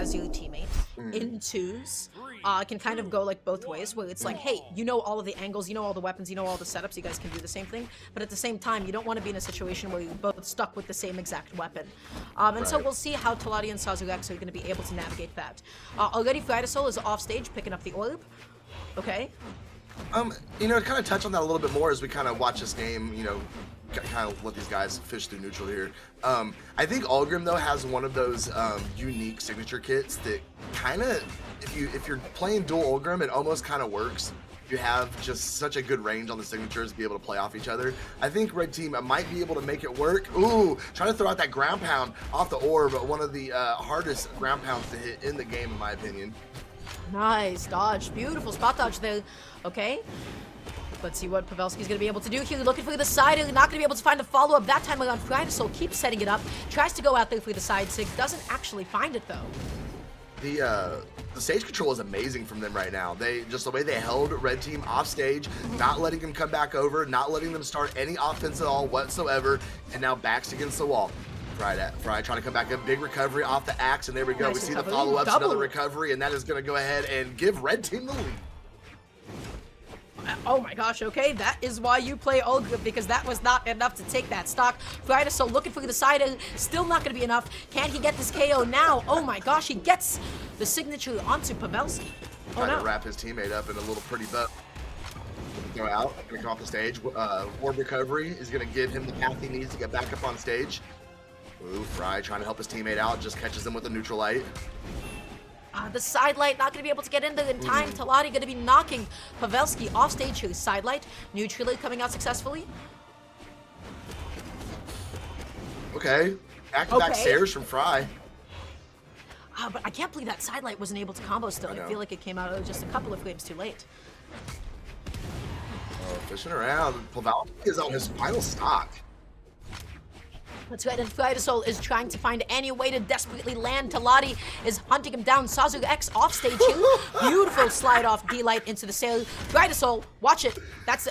as your teammate in twos can kind of go like both ways, where it's like, hey, you know all of the angles, you know all the weapons, you know all the setups, you guys can do the same thing, but at the same time, you don't want to be in a situation where you're both stuck with the same exact weapon. And so we'll see how Tilati and Sazurx are going to be able to navigate that. Already Frydasole is off stage picking up the orb. Okay. You know, to kind of touch on that a little bit more as we kind of watch this game, you know, kind of let these guys fish through neutral here. I think Ulgrim though has one of those unique signature kits that kind of, if you're playing dual Ulgrim, it almost kind of works. You have just such a good range on the signatures to be able to play off each other. I think red team might be able to make it work. Ooh, trying to throw out that ground pound off the orb, one of the hardest ground pounds to hit in the game, in my opinion. Nice dodge, beautiful spot dodge there. Okay. Let's see what Pavelski's going to be able to do here. Looking for the side. Not going to be able to find the follow-up that time around. Frydasole keeps setting it up. Tries to go out there for the side sig. Doesn't actually find it, though. The stage control is amazing from them right now. Just the way they held red team off stage, not letting them come back over, not letting them start any offense at all whatsoever, and now backs against the wall. Fry trying to come back, a big recovery off the axe, and there we go. Nice we see recovery. the follow-ups, Double. another recovery, and that is going to go ahead and give red team the lead. Oh my gosh, okay, that is why you play Ulgrim, because that was not enough to take that stock. Frydasole looking for the side, still not going to be enough. Can he get this KO now? Oh my gosh, he gets the signature onto Pavelski. Oh Trying no. to wrap his teammate up in a little pretty butt. Go out, going to come off the stage. Orb recovery is going to give him the path he needs to get back up on stage. Ooh, Fry trying to help his teammate out, just catches him with a neutral light. The side light not going to be able to get in there in time. Tilati going to be knocking Pavelski off stage here. Side light, neutrally coming out successfully. Okay, back-to-back stairs from Fry. But I can't believe that side light wasn't able to combo still. I feel like it came out just a couple of frames too late. Oh, fishing around. Pavelski is on his final stock. That's right, and Frydasole is trying to find any way to desperately land. Tilati is hunting him down. Sazurx off stage here. Beautiful slide off D-Light into the sail. Frydasole, watch it. That's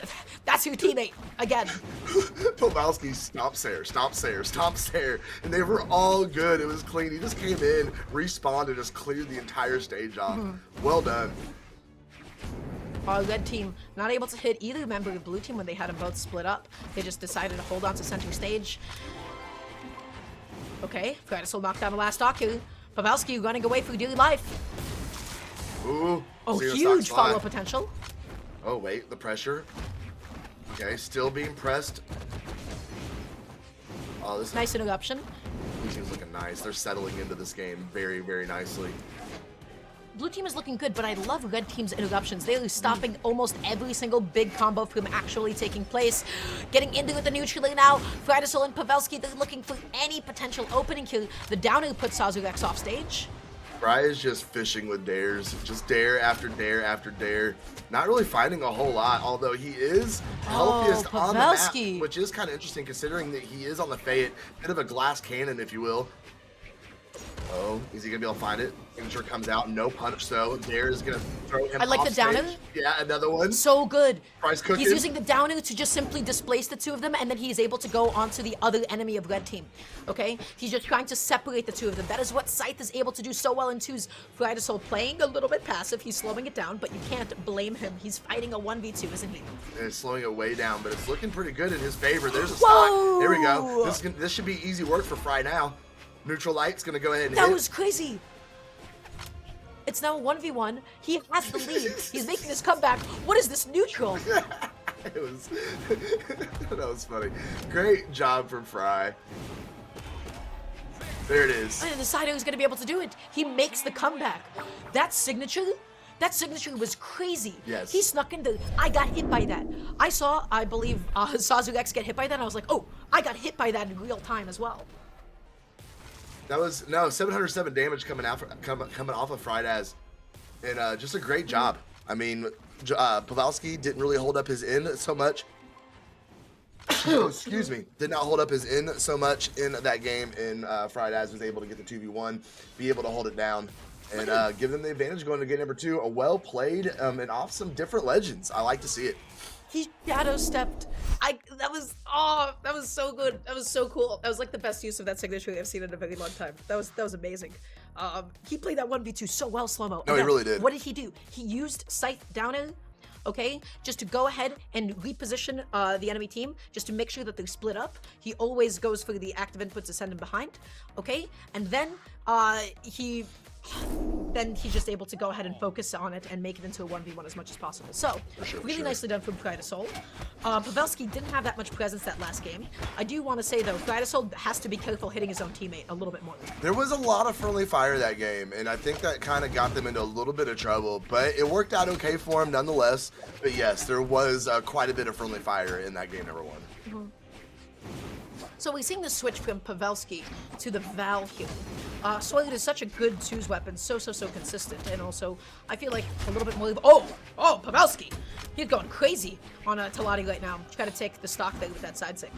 your teammate again. Pavelski stomp Sayer, and they were all good. It was clean. He just came in, respawned, and just cleared the entire stage off. Well done. Red team not able to hit either member of blue team when they had them both split up. They just decided to hold on to center stage. Okay, Frydasole knocked down the last stock here. Pavelski running away for dear life. Ooh. Oh, huge follow potential. Oh, wait, the pressure. Okay, still being pressed. Oh, this Nice interruption. Blue team's looking nice. They're settling into this game very, very nicely. Blue team is looking good, but I love red team's interruptions. They are stopping almost every single big combo from actually taking place. Getting into it the neutrally now. Frydasole and Pavelski, they're looking for any potential opening here. The downer puts Sazurx off stage. Fry is just fishing with dares. Just dare after dare after dare. Not really finding a whole lot, although he is healthiest on the map, which is kind of interesting considering that he is on the Fate. Bit of a glass cannon, if you will. Oh, is he gonna be able to find it? Signature comes out, no punish though. Dare is gonna throw him. I like the downer. Yeah, another one. So good. Price cooking. He's using the downer to just simply displace the two of them, and then he's able to go onto the other enemy of red team. Okay? He's just trying to separate the two of them. That is what Scythe is able to do so well in twos. Frydasole playing a little bit passive. He's slowing it down, but you can't blame him. He's fighting a 1v2, isn't he? And it's slowing it way down, but it's looking pretty good in his favor. There's a stock. There we go. This should be easy work for Fry now. Neutral light's gonna go ahead and hit. That was crazy. It's now a 1v1. He has the lead. He's making his comeback. What is this neutral? That was funny. Great job from Fry. There it is. And the side who's gonna be able to do it. He makes the comeback. That signature was crazy. Yes. He snuck in the, I got hit by that. I saw, I believe, Sazurx get hit by that, and I was like, oh, I got hit by that in real time as well. That was 707 damage coming off of Frydasole, and just a great job. I mean, Pavelski didn't really hold up his end so much. Excuse me, did not hold up his end so much in that game, and Frydasole was able to get the 2v1, be able to hold it down, and give them the advantage going to game number 2. A well played and off some different legends. I like to see it. He shadow stepped. That was so good. That was so cool. That was like the best use of that signature I've seen in a very long time. That was amazing. He played that 1v2 so well, Slow-Mo. No, he really did. What did he do? He used Scythe down in, okay, just to go ahead and reposition the enemy team, just to make sure that they're split up. He always goes for the active inputs to send him behind, okay? And then he's just able to go ahead and focus on it and make it into a 1v1 as much as possible. So, really nicely done from Frydasole. Pavelski didn't have that much presence that last game. I do want to say, though, Frydasole has to be careful hitting his own teammate a little bit more. There was a lot of friendly fire that game, and I think that kind of got them into a little bit of trouble, but it worked out okay for him nonetheless. But yes, there was quite a bit of friendly fire in that game number 1. So we're seeing the switch from Pavelski to the Val here. Soiled is such a good twos weapon, so consistent, and also I feel like a little bit more. Oh, Pavelski, he's going crazy on Tilati right now. Try to take the stock there with that side sig.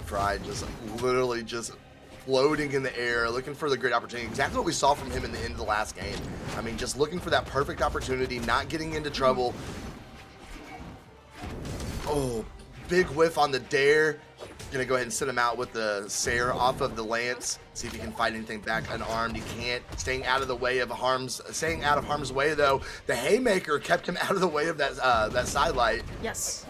Fry just literally just floating in the air, looking for the great opportunity. Exactly what we saw from him in the end of the last game. I mean, just looking for that perfect opportunity, not getting into trouble. Oh, big whiff on the dare. Gonna go ahead and sit him out with the Sayer off of the lance. See if he can fight anything back unarmed. He can't. Staying out of harm's way though. The haymaker kept him out of the way of that sidelight. Yes.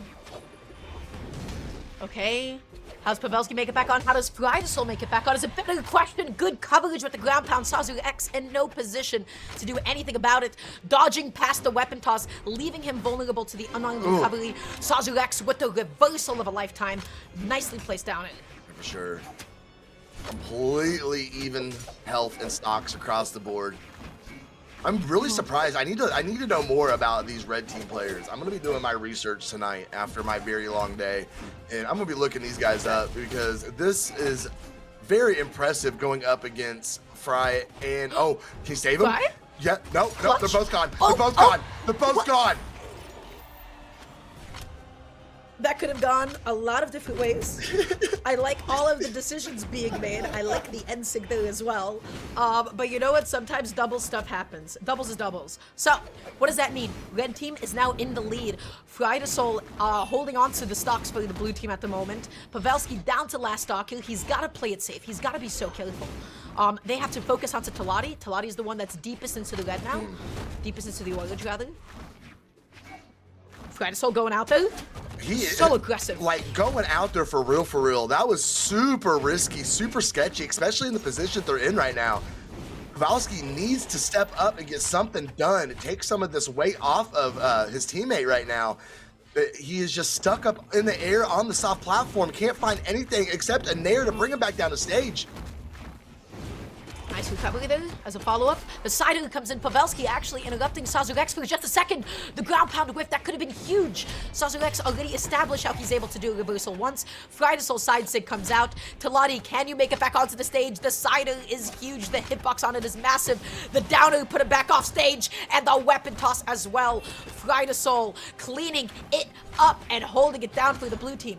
Okay. How's Pavelski make it back on? How does Frydasole make it back on? Is a better question. Good coverage with the ground pound. Sazurx in no position to do anything about it. Dodging past the weapon toss, leaving him vulnerable to the unarmed recovery. Sazurx with the reversal of a lifetime. Nicely placed down it. For sure. Completely even health and stocks across the board. I'm really surprised. I need to know more about these red team players. I'm gonna be doing my research tonight after my very long day, and I'm gonna be looking these guys up because this is very impressive going up against Fry and can you save him? Fry? Yeah, no, Clutch? they're both gone. They're both gone. They're both gone. That could have gone a lot of different ways. I like all of the decisions being made. I like the end sig there as well. But you know what? Sometimes double stuff happens. Doubles is doubles. So, what does that mean? Red team is now in the lead. Frydasole holding on to the stocks for the blue team at the moment. Pavelski down to last stock here. He's got to play it safe. He's got to be so careful. They have to focus onto Tilati. Tilati is the one that's deepest into the red now. Deepest into the orange, rather. Frydasole going out there. He is so aggressive. Like going out there for real. That was super risky, super sketchy, especially in the position they're in right now. Pavelski needs to step up and get something done. Take some of this weight off of his teammate right now. He is just stuck up in the air on the soft platform. Can't find anything except a nair to bring him back down the stage. Nice recovery there as a follow-up. The sider comes in. Pavelski actually interrupting Sazurx for just a second. The ground pound whiff, that could have been huge. Sazurx already established how he's able to do a reversal once. Frydasole side sig comes out. Tilati, can you make it back onto the stage? The sider is huge. The hitbox on it is massive. The downer put him back off stage. And the weapon toss as well. Frydasole cleaning it up and holding it down for the blue team.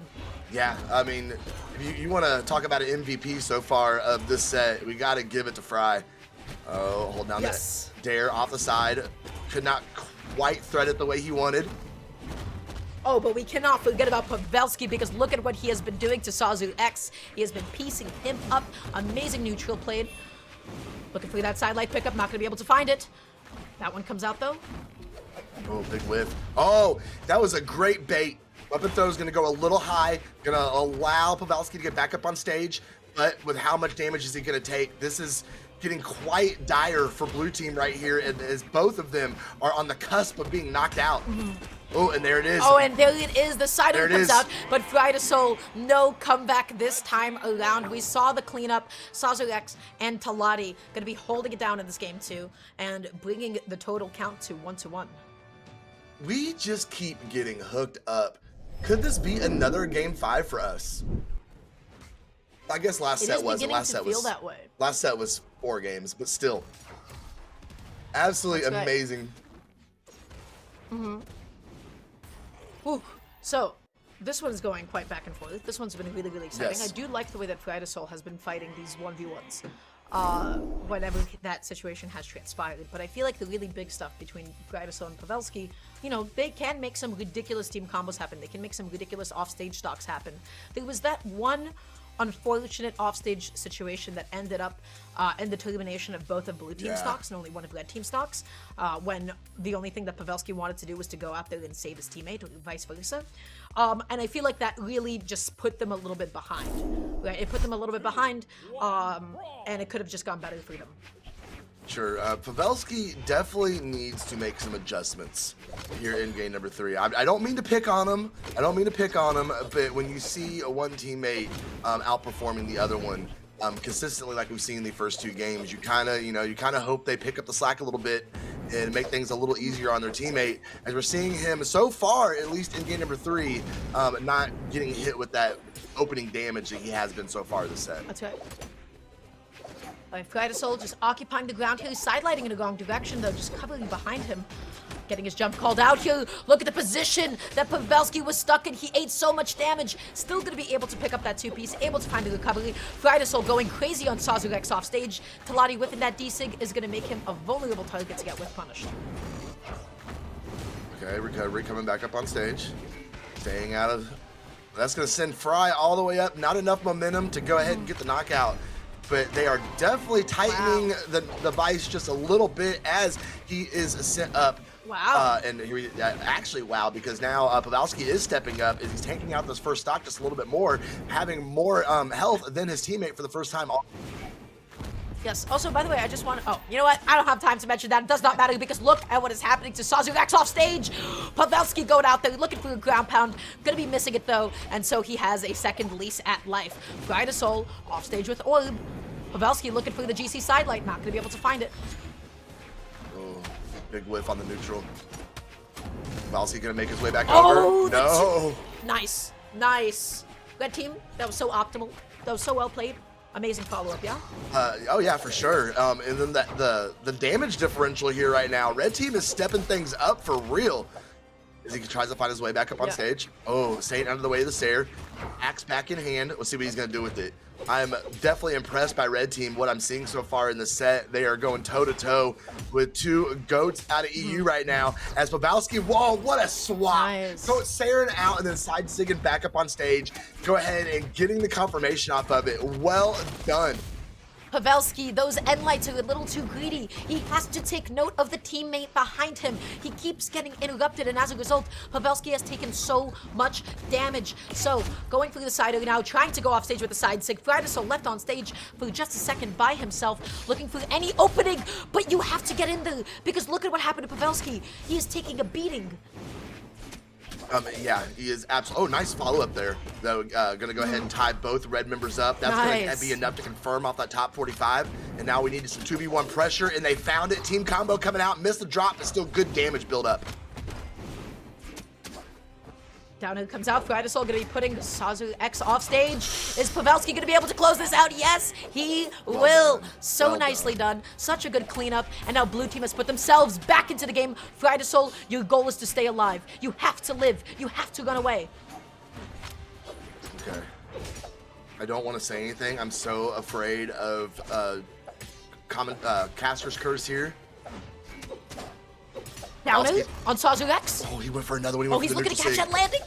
Yeah, I mean, if you want to talk about an MVP so far of this set, we got to give it to Fry. Oh, hold down that dare off the side. Could not quite thread it the way he wanted. Oh, but we cannot forget about Pavelski because look at what he has been doing to Sazurx. He has been piecing him up. Amazing neutral played. Looking for that sidelight pickup, not going to be able to find it. That one comes out though. Oh, big whiff. Oh, that was a great bait. Weapon throw is going to go a little high, going to allow Pavelski to get back up on stage, but with how much damage is he going to take? This is getting quite dire for blue team right here, and as both of them are on the cusp of being knocked out. Oh, and there it is. Oh, and there it is. The sider comes out, but Frydasole, no comeback this time around. We saw the cleanup. Sazurx and Tilati going to be holding it down in this game too, and bringing the total count to 1-1. We just keep getting hooked up. Could this be another game 5 for us? I guess last set wasn't. Last set was 4 games, but still. Absolutely amazing. Ooh, so this one's going quite back and forth. This one's been really exciting. Yes. I do like the way that Frydasole has been fighting these 1v1s. Whenever that situation has transpired. But I feel like the really big stuff between Frydasole and Pavelski, you know, they can make some ridiculous team combos happen. They can make some ridiculous offstage stocks happen. There was that one unfortunate offstage situation that ended up in the elimination of both of blue team stocks and only one of red team stocks, when the only thing that Pavelski wanted to do was to go out there and save his teammate, or vice versa. And I feel like that really just put them a little bit behind. Right? It put them a little bit behind, and it could have just gone better for them. Sure, Pavelski definitely needs to make some adjustments here in game number 3. I don't mean to pick on him. But when you see one teammate outperforming the other one consistently, like we've seen in the first 2 games, you kind of hope they pick up the slack a little bit and make things a little easier on their teammate. As we're seeing him so far, at least in game number 3, not getting hit with that opening damage that he has been so far this set. That's right. Frydasole just occupying the ground here, sidelighting in the wrong direction though, just covering behind him. Getting his jump called out here. Look at the position that Pavelski was stuck in. He ate so much damage. Still going to be able to pick up that 2-piece, able to find the recovery. Frydasole going crazy on Sazurx off stage. Tilati whipping that D-Sig is going to make him a vulnerable target to get whip punished. Okay, recovery coming back up on stage. Staying out of... That's going to send Fry all the way up. Not enough momentum to go ahead and get the knockout. But they are definitely tightening the vice just a little bit as he is sent up. Wow. And here actually, wow, because now Pavelski is stepping up as he's tanking out this first stock just a little bit more, having more health than his teammate for the first time. Yes, also, by the way, I just want to... Oh, you know what? I don't have time to mention that. It does not matter because look at what is happening to Sazurx off stage. Pavelski going out there looking for a ground pound. Gonna be missing it, though, and so he has a second lease at life. Frydasole off stage with Orb. Pavelski looking for the GC sidelight. Not gonna be able to find it. Oh, big whiff on the neutral. Pavelski gonna make his way back over. No. Nice. Nice. Red team, that was so optimal. That was so well played. Amazing follow-up, yeah? Oh yeah, for sure. And then the damage differential here right now. Red team is stepping things up for real. As he tries to find his way back up on stage. Oh, staying out of the way of the stair. Axe back in hand. Let's see what he's gonna do with it. I'm definitely impressed by Red Team, what I'm seeing so far in the set. They are going toe-to-toe with 2 goats out of EU right now. As Pavelski, whoa, what a swap. Nice. So it's Saren out and then side-sigging back up on stage. Go ahead and getting the confirmation off of it. Well done. Pavelski, those end lights are a little too greedy. He has to take note of the teammate behind him. He keeps getting interrupted, and as a result, Pavelski has taken so much damage. So, going through the side now, trying to go off stage with the side sig. Frydasole left on stage for just a second by himself, looking for any opening, but you have to get in there, because look at what happened to Pavelski. He is taking a beating. Yeah, he is absolutely. Oh, nice follow-up there. Though, gonna go ahead and tie both red members up. That's gonna be enough to confirm off that top 45. And now we needed some 2v1 pressure, and they found it. Team combo coming out, missed the drop, but still good damage build up. Down it comes out. Frydasole gonna be putting Sazurx off stage. Is Pavelski gonna be able to close this out? Yes, he will. So nicely done. Such a good cleanup. And now blue team has put themselves back into the game. Frydasole, your goal is to stay alive. You have to live. You have to run away. Okay. I don't want to say anything. I'm so afraid of caster's curse here. Down it on Sazurx. Oh, he went for another one. Oh, he's looking to catch that landing.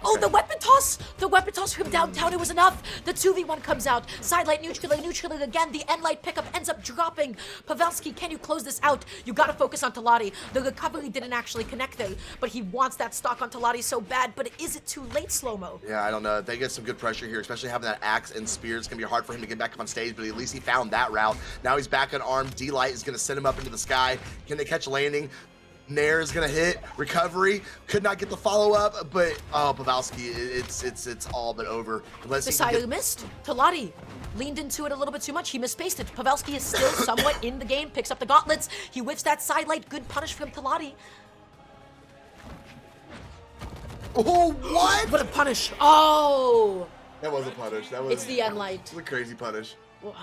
Oh, the weapon toss! The weapon toss from downtown, it was enough! The 2v1 comes out. Sidelight, neutral again. The end light pickup ends up dropping. Pavelski, can you close this out? You gotta focus on Tilati. The recovery didn't actually connect there, but he wants that stock on Tilati so bad, but is it too late, Slow-Mo? Yeah, I don't know. They get some good pressure here, especially having that axe and spear. It's gonna be hard for him to get back up on stage, but at least he found that route. Now he's back on arm. D-Light is gonna send him up into the sky. Can they catch a landing? Nair is gonna hit. Recovery could not get the follow-up, but oh, Pavelski, it's all but over. Unless the side missed. Tilati leaned into it a little bit too much. He misspaced it. Pavelski is still somewhat in the game. Picks up the gauntlets. He whiffs that sidelight. Good punish from Tilati. Oh, what? What a punish! Oh, that was a punish. That was. It's the end light. It's a crazy punish. Whoa.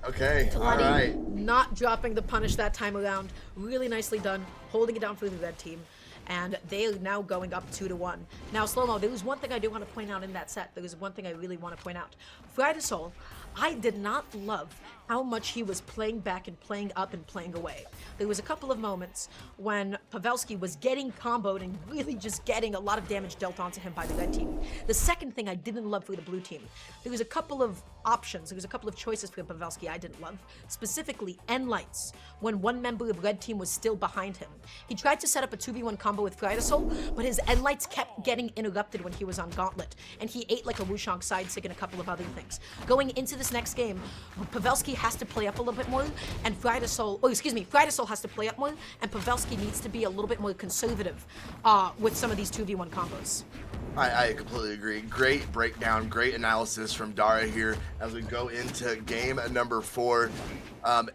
Okay, Tilati all right. not dropping the punish that time around. Really nicely done, holding it down for the red team. And they are now going up 2-1. Now, Slow-Mo, there was one thing I do want to point out in that set. There was one thing I really want to point out. Frydasole, I did not love how much he was playing back and playing up and playing away. There was a couple of moments when Pavelski was getting comboed and really just getting a lot of damage dealt onto him by the red team. The second thing I didn't love for the blue team, there was a couple of options, there was a couple of choices for Pavelski I didn't love. Specifically, end lights, when one member of red team was still behind him. He tried to set up a 2v1 combo with Frydasole, but his end lights kept getting interrupted when he was on Gauntlet, and he ate like a Wushang side sig and a couple of other things. Going into this next game, Pavelski has to play up a little bit more, and Frydasole has to play up more, and Pavelski needs to be a little bit more conservative with some of these 2v1 combos. I completely agree. Great breakdown, great analysis from Dara here as we go into game number 4.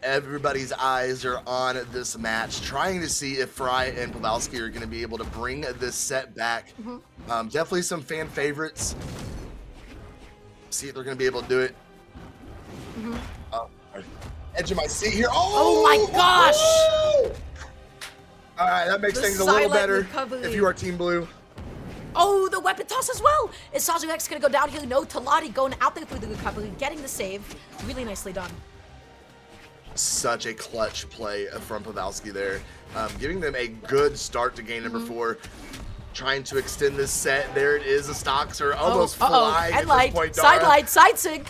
Everybody's eyes are on this match, trying to see if Fry and Pavelski are going to be able to bring this set back. Definitely some fan favorites. See if they're going to be able to do it. Edge of my seat here. Oh my gosh! All right, that makes things a little better if you are Team Blue. Oh, the weapon toss as well! Is Sazurx gonna go down here? No, Tilati going out there through the recovery, getting the save. Really nicely done. Such a clutch play from Pavelski there. Giving them a good start to game number 4. Trying to extend this set. There it is. The stocks are almost flying at this point, Dara. Side light, side sig.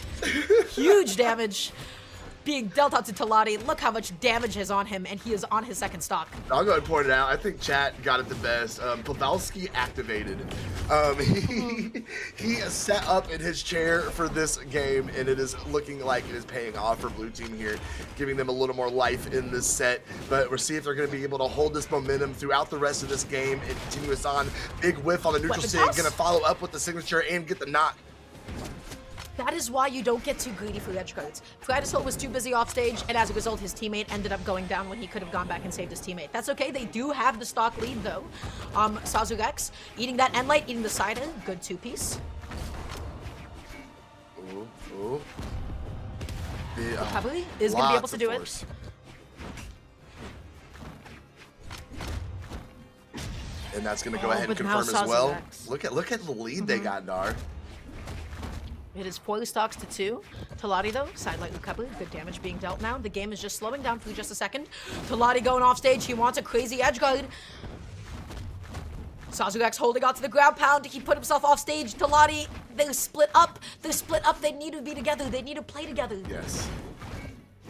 Huge damage being dealt out to Tilati. Look how much damage is on him, and he is on his second stock. I'll go ahead and point it out. I think chat got it the best. Pavelski activated. He set up in his chair for this game, and it is looking like it is paying off for blue team here, giving them a little more life in this set. But we'll see if they're going to be able to hold this momentum throughout the rest of this game and continue us on. Big whiff on the neutral sig, going to follow up with the signature and get the knock. That is why you don't get too greedy for edge guards. Frydasole was too busy off stage, and as a result, his teammate ended up going down when he could have gone back and saved his teammate. That's okay. They do have the stock lead, though. Sazurx eating that end light, eating the side end. Good two-piece. Ooh. Recovery is going to be able to do it. And that's going to go ahead and confirm as well. Look at the lead they got, Dar. It is 4 stocks to 2. Tilati, though, side light recovery. Good damage being dealt now. The game is just slowing down for just a second. Tilati going off stage. He wants a crazy edge guard. Sazurx holding on to the ground pound. He put himself off stage. Tilati, they're split up. They need to be together. They need to play together. Yes.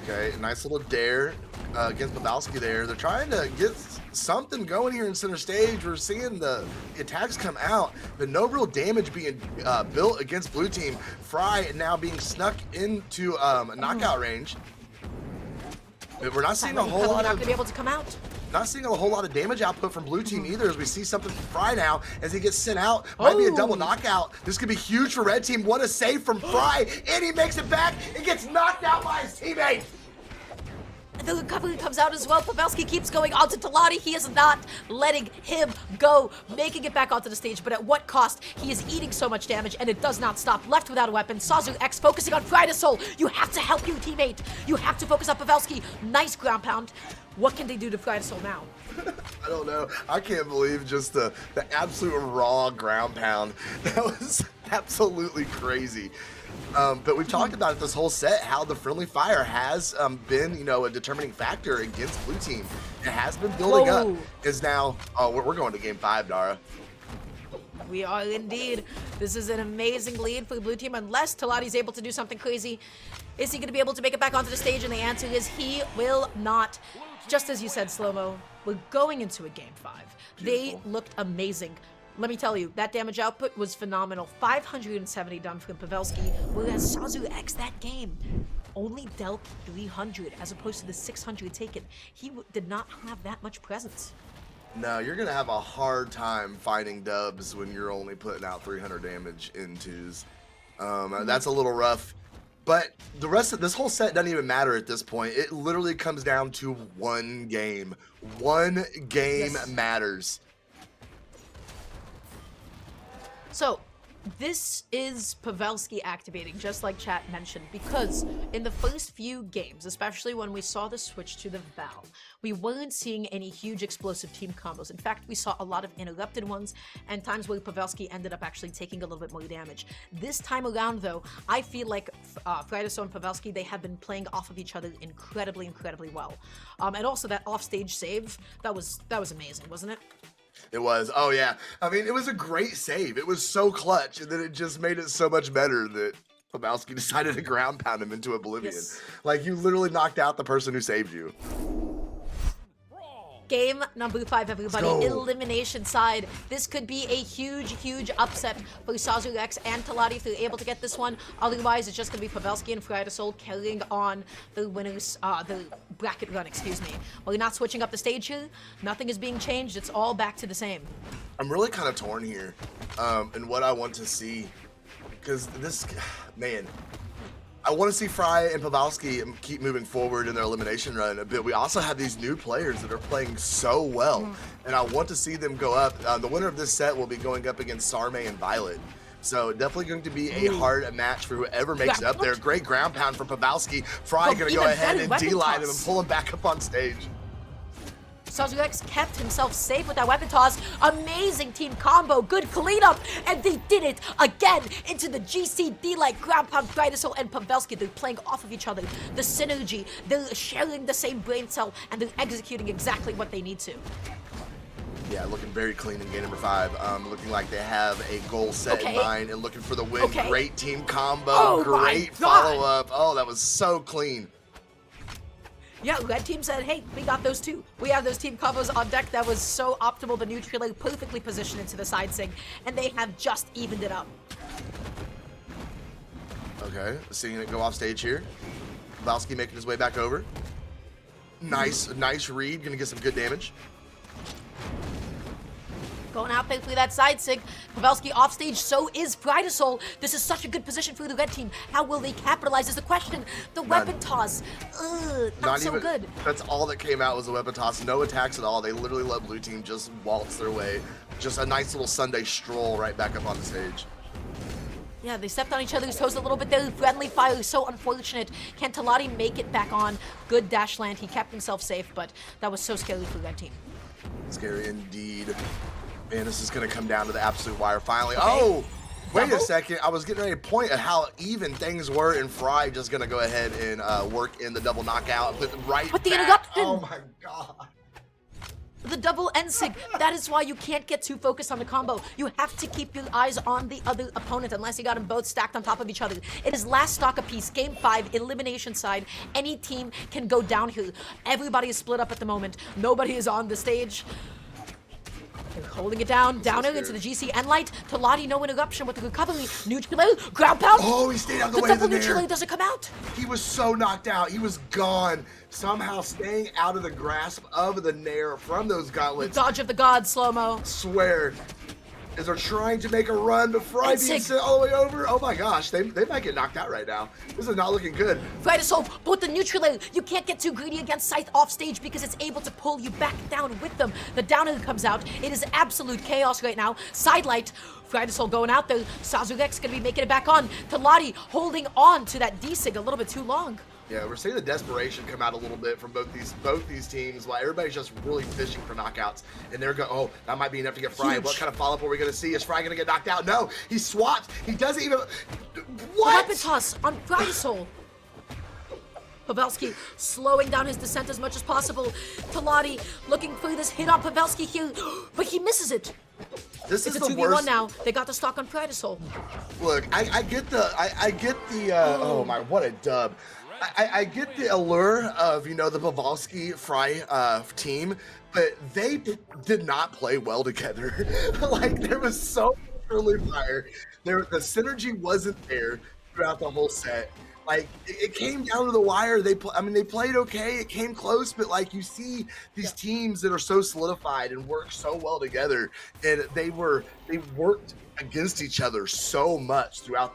Okay, nice little dare against Pavelski there. They're trying to get something going here in center stage. We're seeing the attacks come out, but no real damage being built against blue team. Fry now being snuck into knockout range. We're not seeing a whole lot not of... gonna be able to come out. Not seeing a whole lot of damage output from blue team either, as we see something from Fry now as he gets sent out. Might be a double knockout. This could be huge for red team. What a save from Fry, and he makes it back and gets knocked out by his teammate. The recovery comes out as well. Pavelski keeps going onto Tilati. He is not letting him go, making it back onto the stage, but at what cost? He is eating so much damage, and it does not stop. Left without a weapon. Sazurx focusing on Frydasole. You have to help your teammate. You have to focus on Pavelski. Nice ground pound. What can they do to Frydasole now? I don't know. I can't believe just the absolute raw ground pound. That was absolutely crazy. But we've talked about it this whole set, how the friendly fire has been, you know, a determining factor against blue team. It has been building up. Is now, we're going to game 5, Dara. We are indeed. This is an amazing lead for the blue team, unless Tilati's able to do something crazy. Is he going to be able to make it back onto the stage? And the answer is he will not. Just as you said, Slow-Mo, we're going into a game 5. Beautiful. They looked amazing. Let me tell you, that damage output was phenomenal. 570 done from Pavelski, whereas Sazurx that game only dealt 300 as opposed to the 600 taken. He did not have that much presence. No, you're going to have a hard time finding dubs when you're only putting out 300 damage in 2s. That's a little rough. But the rest of this whole set doesn't even matter at this point. It literally comes down to one game. One game matters. So, This is Pavelski activating, just like chat mentioned, because in the first few games, especially when we saw the switch to the Val, we weren't seeing any huge explosive team combos. In fact, we saw a lot of interrupted ones and times where Pavelski ended up actually taking a little bit more damage. This time around, though, I feel like Frydasole and Pavelski, they have been playing off of each other incredibly well. And also that offstage save, that was amazing, wasn't it? It was. Oh, yeah. I mean, it was a great save. It was so clutch, and then it just made it so much better that Pavelski decided to ground pound him into oblivion. Yes. Like, you literally knocked out the person who saved you. Game number 5, everybody. Let's go. Elimination side. This could be a huge upset for Sazurx and Tilati if they're able to get this one. Otherwise, it's just going to be Pavelski and Frydasole carrying on the winners, the bracket run, excuse me. We're not switching up the stage here. Nothing is being changed. It's all back to the same. I'm really kind of torn here in what I want to see. Because this, man, I want to see Fry and Pavelski keep moving forward in their elimination run a bit. We also have these new players that are playing so well, and I want to see them go up. The winner of this set will be going up against Sarme and Violet. So definitely going to be a hard match for whoever makes it up there. Great ground pound from Pavelski. Fry going to go ahead and D-line him and pull him back up on stage. Sazurx kept himself safe with that weapon toss. Amazing team combo, good cleanup, and they did it again into the GCD like ground pound. Frydasole and Pavelski, they're playing off of each other. The synergy, they're sharing the same brain cell, and they're executing exactly what they need to. Yeah, looking very clean in game number 5. Looking like they have a goal set in mind and looking for the win. Great team combo, great follow-up. Oh, that was so clean. Yeah, red team said, hey, we got those too. We have those team combos on deck. That was so optimal. The neutral perfectly positioned into the side sig, and they have just evened it up. Okay, seeing it go off stage here. Pavelski making his way back over. Nice read. Gonna get some good damage. Going out there through that side sig. Pavelski off stage, so is Frydasole. This is such a good position for the red team. How will they capitalize is the question. The weapon toss, not so good. That's all that came out was the weapon toss. No attacks at all. They literally let blue team just waltz their way. Just a nice little Sunday stroll right back up on the stage. Yeah, they stepped on each other's toes a little bit there. Friendly fire, so unfortunate. Can Tilati make it back on? Good dash land. He kept himself safe, but that was so scary for the red team. Scary indeed. Man, this is going to come down to the absolute wire finally. Oh, wait a second. I was getting ready to point at how even things were, and Fry just going to go ahead and work in the double knockout. But the interruption. Oh, my God. The double N-sig. That is why you can't get too focused on the combo. You have to keep your eyes on the other opponent unless you got them both stacked on top of each other. It is last stock apiece. Game 5, elimination side. Any team can go down here. Everybody is split up at the moment. Nobody is on the stage. They're holding it down, downer into the GC and light. Tilati, no interruption with the recovery. Neutral, ground pound. Oh, he stayed out the way of the nair. Neutral doesn't come out. He was so knocked out. He was gone. Somehow staying out of the grasp of the nair from those gauntlets. Dodge of the gods, slow-mo. Swear. As they're trying to make a run, but Fry being sent all the way over. Oh my gosh, they might get knocked out right now. This is not looking good. Frydasole, both the neutral layer. You can't get too greedy against Scythe off stage because it's able to pull you back down with them. The downer comes out. It is absolute chaos right now. Sidelight. Frydasole going out there. Sazurx gonna be making it back on. Tilati holding on to that D-sig a little bit too long. Yeah, we're seeing the desperation come out a little bit from both these teams. While everybody's just really fishing for knockouts, and they're going, oh, that might be enough to get Fry. What kind of follow-up are we going to see? Is Fry going to get knocked out? No, he swapped. He doesn't even. What? Weapon toss on Frydasole. Pavelski slowing down his descent as much as possible. Tilati looking for this hit on Pavelski here, but he misses it. This is it's a 2v1 now. They got the stock on Frydasole. Look, I get the oh my, what a dub. I get the allure of, you know, the Pavelski Fry team, but they did not play well together. Like, there was so much early fire. The synergy wasn't there throughout the whole set. Like, it came down to the wire. They played okay. It came close, but like, you see these teams that are so solidified and work so well together, and they worked against each other so much throughout